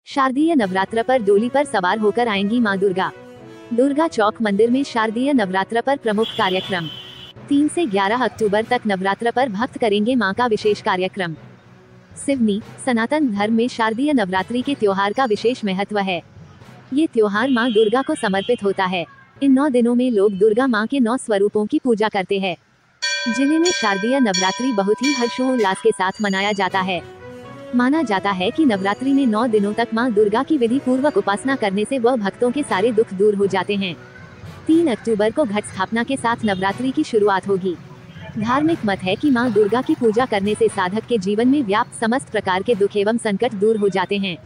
शारदीय नवरात्र पर डोली पर सवार होकर आएंगी मां दुर्गा। दुर्गा चौक मंदिर में शारदीय नवरात्र पर प्रमुख कार्यक्रम। 3 से 11 अक्टूबर तक नवरात्र पर भक्त करेंगे मां का विशेष कार्यक्रम। सिवनी सनातन धर्म में शारदीय नवरात्रि के त्योहार का विशेष महत्व है। ये त्योहार मां दुर्गा को समर्पित होता है। इन 9 दिनों में लोग दुर्गा मां के 9 स्वरूपों की पूजा करते हैं। जिले में शारदीय नवरात्रि बहुत ही हर्षोल्लास के साथ मनाया जाता है। माना जाता है कि नवरात्रि में 9 दिनों तक मां दुर्गा की विधि पूर्वक उपासना करने से वह भक्तों के सारे दुख दूर हो जाते हैं। 3 अक्टूबर को घट स्थापना के साथ नवरात्रि की शुरुआत होगी। धार्मिक मत है कि मां दुर्गा की पूजा करने से साधक के जीवन में व्याप्त समस्त प्रकार के दुख एवं संकट दूर हो जाते हैं,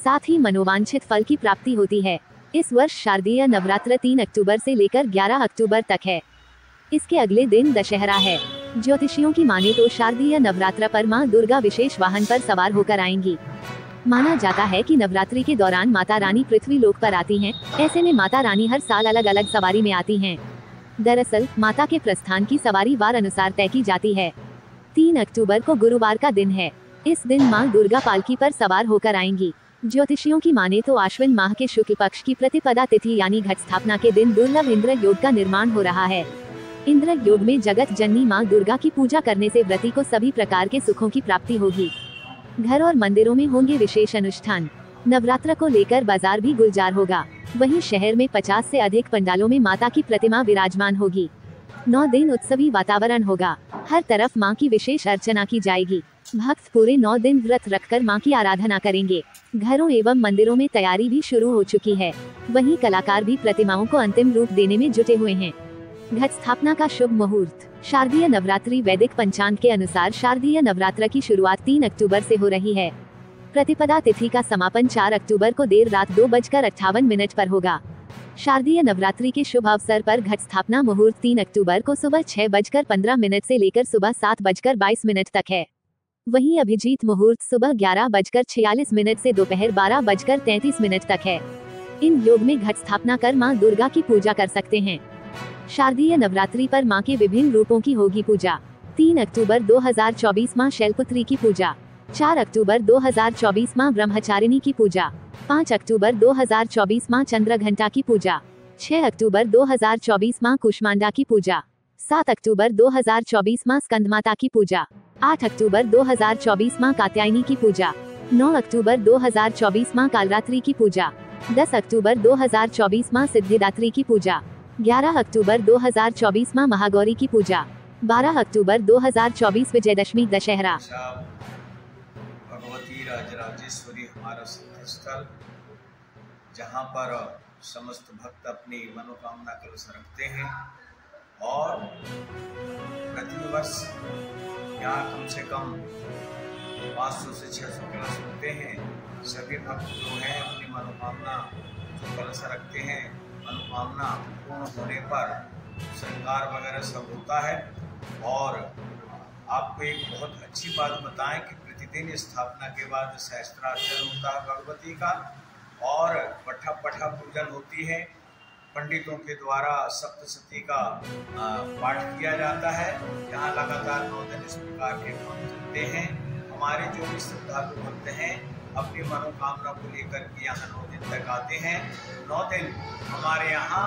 साथ ही मनोवांछित फल की प्राप्ति होती है। इस वर्ष शारदीय नवरात्र 3 अक्टूबर से लेकर 11 अक्टूबर तक है। इसके अगले दिन दशहरा है। ज्योतिषियों की माने तो शारदीय नवरात्र पर मां दुर्गा विशेष वाहन पर सवार होकर आएंगी। माना जाता है कि नवरात्रि के दौरान माता रानी पृथ्वी लोक पर आती हैं। ऐसे में माता रानी हर साल अलग अलग सवारी में आती हैं। दरअसल माता के प्रस्थान की सवारी वार अनुसार तय की जाती है। 3 अक्टूबर को गुरुवार का दिन है। इस दिन मां दुर्गा पालकी पर सवार होकर आएंगी। ज्योतिषियों की माने तो आश्विन माह के शुक्ल पक्ष की प्रतिपदा तिथि यानी घट स्थापना के दिन दुर्लभ इंद्र योग का निर्माण हो रहा है। इंद्र योग में जगत जननी मां दुर्गा की पूजा करने से व्रती को सभी प्रकार के सुखों की प्राप्ति होगी। घर और मंदिरों में होंगे विशेष अनुष्ठान। नवरात्र को लेकर बाजार भी गुलजार होगा। वहीं शहर में 50 से अधिक पंडालों में माता की प्रतिमा विराजमान होगी। 9 दिन उत्सवी वातावरण होगा। हर तरफ मां की विशेष अर्चना की जाएगी। भक्त पूरे 9 दिन व्रत रखकर मां की आराधना करेंगे। घरों एवं मंदिरों में तैयारी भी शुरू हो चुकी है। वहीं कलाकार भी प्रतिमाओं को अंतिम रूप देने में जुटे हुए हैं। घट स्थापना का शुभ मुहूर्त। शारदीय नवरात्रि वैदिक पंचांग के अनुसार शारदीय नवरात्र की शुरुआत 3 अक्टूबर से हो रही है। प्रतिपदा तिथि का समापन 4 अक्टूबर को देर रात 2:58 पर होगा। शारदीय नवरात्रि के शुभ अवसर पर घट स्थापना मुहूर्त 3 अक्टूबर को सुबह 6:15 से लेकर सुबह 7:22 तक है। वहीं अभिजीत मुहूर्त सुबह 11:46 से दोपहर 12:33 तक है। इन योग में घट स्थापना कर मां दुर्गा की पूजा कर सकते हैं। शारदीय नवरात्रि पर मां के विभिन्न रूपों की होगी पूजा। 3 अक्टूबर 2024 मां शैलपुत्री की पूजा। 4 अक्टूबर 2024 मां ब्रह्मचारिणी की पूजा। 5 अक्टूबर 2024 मां चंद्रघंटा की पूजा। 6 अक्टूबर 2024 मां कुष्मांडा की पूजा। 7 अक्टूबर 2024 मां स्कंदमाता की पूजा। 8 अक्टूबर 2024 मां कात्यायनी की पूजा। 9 अक्टूबर 2024 मां कालरात्रि की पूजा। 10 अक्टूबर 2024 मां सिद्धिदात्री की पूजा। 11 अक्टूबर 2024 मां महागौरी की पूजा। 12 अक्टूबर 2024 विजयदशमी दशहरा। भगवती राजराजेश्वरी हमारा सिद्धस्थल, जहाँ पर समस्त भक्त अपनी मनोकामना कलश रखते हैं और प्रतिवर्ष यहाँ कम से कम 500 से 600 कलश होते हैं। सभी भक्त जो हैं अपनी मनोकामना जो कलश रखते हैं, मनोकामना पूर्ण होने पर श्रृंगार वगैरह सब होता है। और आपको एक बहुत अच्छी बात बताएं कि प्रतिदिन स्थापना के बाद सहस्त्रार्चन होता है भगवती का और पठा पूजन होती है। पंडितों के द्वारा सप्तशती का पाठ किया जाता है। यहाँ लगातार 9 दिन इस प्रकार के काम चलते हैं। हमारे जो भी श्रद्धालु भक्त हैं अपनी मनोकामना को लेकर के यहाँ 9 दिन तक आते हैं। 9 दिन हमारे यहाँ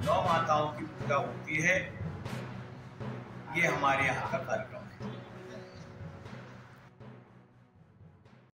9 माताओं की पूजा होती है। ये हमारे यहाँ का कार्यक्रम।